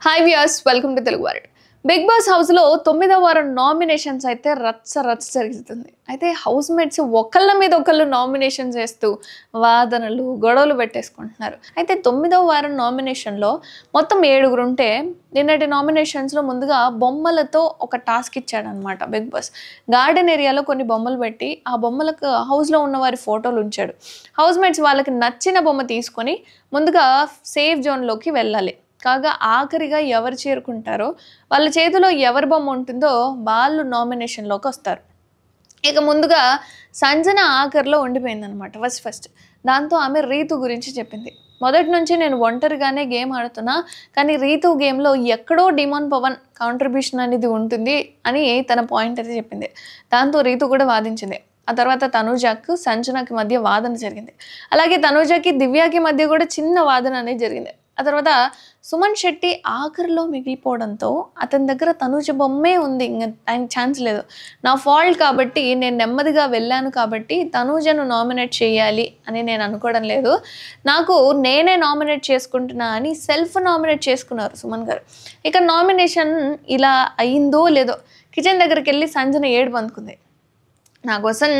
Hi viewers, welcome to Telugu world. Bigg Boss హౌస్లో 9వ వారం నామినేషన్స్ అయితే రచ్చ రచ్చ జరుగుతుంది. అయితే హౌస్ మేట్స్ ఒకళ్ళ మీద ఒకళ్ళు నామినేషన్ చేస్తూ వాదనలు గొడవలు పెట్టేసుకుంటున్నారు. అయితే 9వ వారం నామినేషన్లో మొత్తం 7గురు ఉంటే నిన్నటి నామినేషన్స్లో ముందుగా బొమ్మలతో ఒక టాస్క్ ఇచ్చాడనమాట బిగ్ బాస్. గార్డెన్ ఏరియాలో కొన్ని బొమ్మలు పెట్టి ఆ బొమ్మలకు హౌస్లో ఉన్న వారి ఫోటోలు ఉంచాడు. హౌస్ మేట్స్ వాళ్ళకి నచ్చిన బొమ్మ తీసుకొని ముందుగా సేఫ్ జోన్లోకి వెళ్ళాలి. కాగా ఆఖరిగా ఎవరు చేరుకుంటారో వాళ్ళ చేతిలో ఎవరి బొమ్మ ఉంటుందో వాళ్ళు నామినేషన్లోకి వస్తారు. ఇక ముందుగా సంజన ఆఖరిలో ఉండిపోయిందనమాట ఫస్ట్. దాంతో ఆమె రీతు గురించి చెప్పింది. మొదటి నుంచి నేను ఒంటరిగానే గేమ్ ఆడుతున్నా, కానీ రీతు గేమ్లో ఎక్కడో డిమాన్ పవన్ కాంట్రిబ్యూషన్ అనేది ఉంటుంది అని తన పాయింట్ అయితే చెప్పింది. దాంతో రీతు కూడా వాదించింది. ఆ తర్వాత తనూజకు సంజనకి మధ్య వాదన జరిగింది. అలాగే తనూజకి దివ్యకి మధ్య కూడా చిన్న వాదన అనేది జరిగింది. ఆ తర్వాత సుమన్ శెట్టి ఆఖరిలో మిగిలిపోవడంతో అతని దగ్గర తనూజ బొమ్మే ఉంది, ఇంకా ఆయన ఛాన్స్ లేదు. నా ఫాల్ట్ కాబట్టి నేను నెమ్మదిగా వెళ్ళాను కాబట్టి తనూజను నామినేట్ చేయాలి అని నేను అనుకోవడం లేదు, నాకు నేనే నామినేట్ చేసుకుంటున్నా అని సెల్ఫ్ నామినేట్ చేసుకున్నారు సుమన్ గారు. ఇక నామినేషన్ ఇలా అయిందో లేదో కిచెన్ దగ్గరికి వెళ్ళి సంజన ఏడుపు అందుకుంది. నా కోసం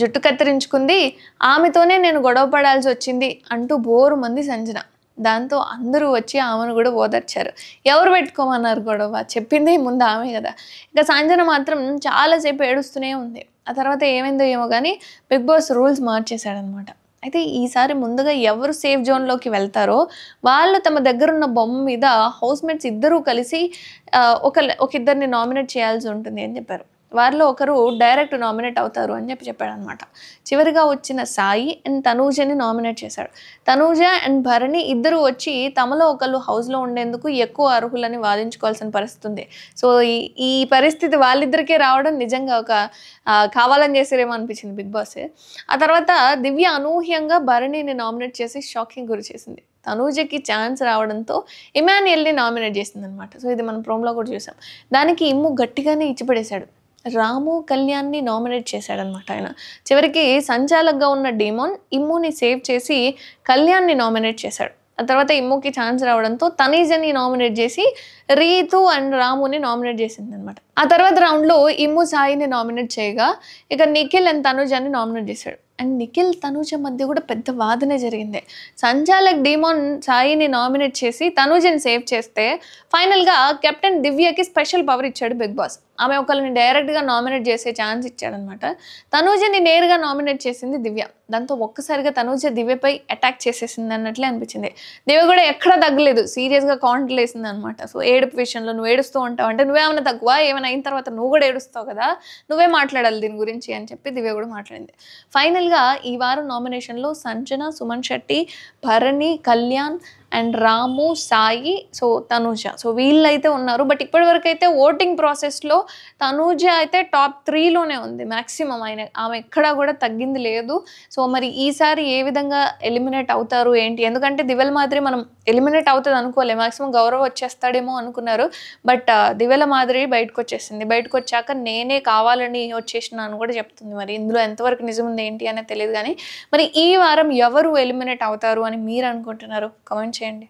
జుట్టు కత్తిరించుకుంది, ఆమెతోనే నేను గొడవ పడాల్సి వచ్చింది అంటూ బోరు మంది సంజన. దాంతో అందరూ వచ్చి ఆమెను కూడా ఓదార్చారు. ఎవరు పెట్టుకోమన్నారు గొడవ, చెప్పింది ముందు ఆమె కదా. ఇంకా సంజన మాత్రం చాలాసేపు ఏడుస్తూనే ఉంది. ఆ తర్వాత ఏమైందో ఏమో కానీ బిగ్ బాస్ రూల్స్ మార్చేశాడనమాట. అయితే ఈసారి ముందుగా ఎవరు సేఫ్ జోన్లోకి వెళ్తారో వాళ్ళు తమ దగ్గర ఉన్న బొమ్మ మీద హౌస్ మేట్స్ ఇద్దరూ కలిసి ఒక ఇద్దరిని నామినేట్ చేయాల్సి ఉంటుంది అని చెప్పారు. వారిలో ఒకరు డైరెక్ట్ నామినేట్ అవుతారు అని చెప్పాడనమాట. చివరిగా వచ్చిన సాయి అండ్ తనూజని నామినేట్ చేశాడు. తనూజ అండ్ భరణి ఇద్దరు వచ్చి తమలో ఒకళ్ళు హౌస్లో ఉండేందుకు ఎక్కువ అర్హులని వాదించుకోవాల్సిన పరిస్థితి ఉంది. సో ఈ పరిస్థితి వాళ్ళిద్దరికే రావడం నిజంగా ఒక కావాలని చేసారేమో అనిపించింది బిగ్ బాస్. ఆ తర్వాత దివ్య అనూహ్యంగా భరణిని నామినేట్ చేసి షాకింగ్ గురి చేసింది. తనూజకి ఛాన్స్ రావడంతో ఇమాన్యుయల్ని నామినేట్ చేసింది అనమాట. సో ఇది మనం ప్రోమ్లో కూడా చూసాం. దానికి ఇమ్ము గట్టిగానే ఇచ్చిపడేశాడు. రాము కళ్యాణ్ని నామినేట్ చేశాడనమాట ఆయన. చివరికి సంచాలకుగా ఉన్న డీమోన్ ఇమ్ముని సేవ్ చేసి కళ్యాణ్ని నామినేట్ చేశాడు. ఆ తర్వాత ఇమ్ముకి ఛాన్స్ రావడంతో తనీజని నామినేట్ చేసి రీతు అండ్ రాముని నామినేట్ చేసింది అనమాట. ఆ తర్వాత రౌండ్లో ఇమ్ము సాయిని నామినేట్ చేయగా ఇక నిఖిల్ అండ్ తనూజని నామినేట్ చేశాడు. అండ్ నిఖిల్ తనూజ మధ్య కూడా పెద్ద వాదనే జరిగింది. సంచాలక్ డీమోన్ సాయిని నామినేట్ చేసి తనూజని సేవ్ చేస్తే ఫైనల్గా కెప్టెన్ దివ్యకి స్పెషల్ పవర్ ఇచ్చాడు బిగ్ బాస్. ఆమె ఒకరిని డైరెక్ట్గా నామినేట్ చేసే ఛాన్స్ ఇచ్చాడనమాట. తనూజని నేరుగా నామినేట్ చేసింది దివ్య. దాంతో ఒక్కసారిగా తనూజ దివ్యపై అటాక్ చేసేసింది అన్నట్లే అనిపించింది. దివ్య కూడా ఎక్కడా తగ్గలేదు, సీరియస్గా కాంటలు వేసింది అనమాట. సో ఏడుపు విషయంలో నువ్వు ఏడుస్తూ ఉంటావు అంటే నువ్వేమైనా తక్కువ, ఏమైనా అయిన తర్వాత నువ్వు కూడా ఏడుస్తావు కదా, నువ్వే మాట్లాడాలి దీని గురించి అని చెప్పి దివ్య కూడా మాట్లాడింది. ఫైనల్గా ఈ వారం నామినేషన్లో Sanjana, Suman Shetty, Bharani, Kalyan and Ramu, Sai, so Tanuja, so వీళ్ళైతే ఉన్నారు. బట్ ఇప్పటివరకు అయితే ఓటింగ్ ప్రాసెస్లో తనూజ అయితే టాప్ 3లోనే ఉంది మ్యాక్సిమం. ఆమె ఎక్కడా కూడా తగ్గింది లేదు. సో మరి ఈసారి ఏ విధంగా ఎలిమినేట్ అవుతారు ఏంటి, ఎందుకంటే దివ్యల మాదిరి మనం ఎలిమినేట్ అవుతుంది అనుకోలే, మ్యాక్సిమం గౌరవ్ వచ్చేస్తాడేమో అనుకున్నారు. బట్ దివ్యల మాదిరి బయటకు వచ్చేసింది. బయటకు వచ్చాక నేనే కావాలని వచ్చేసినాను కూడా చెప్తుంది. మరి ఇందులో ఎంతవరకు నిజం ఉంది ఏంటి అనేది తెలియదు. కానీ మరి ఈ వారం ఎవరు ఎలిమినేట్ అవుతారు అని మీరు అనుకుంటున్నారు? కామెంట్ చేయండి.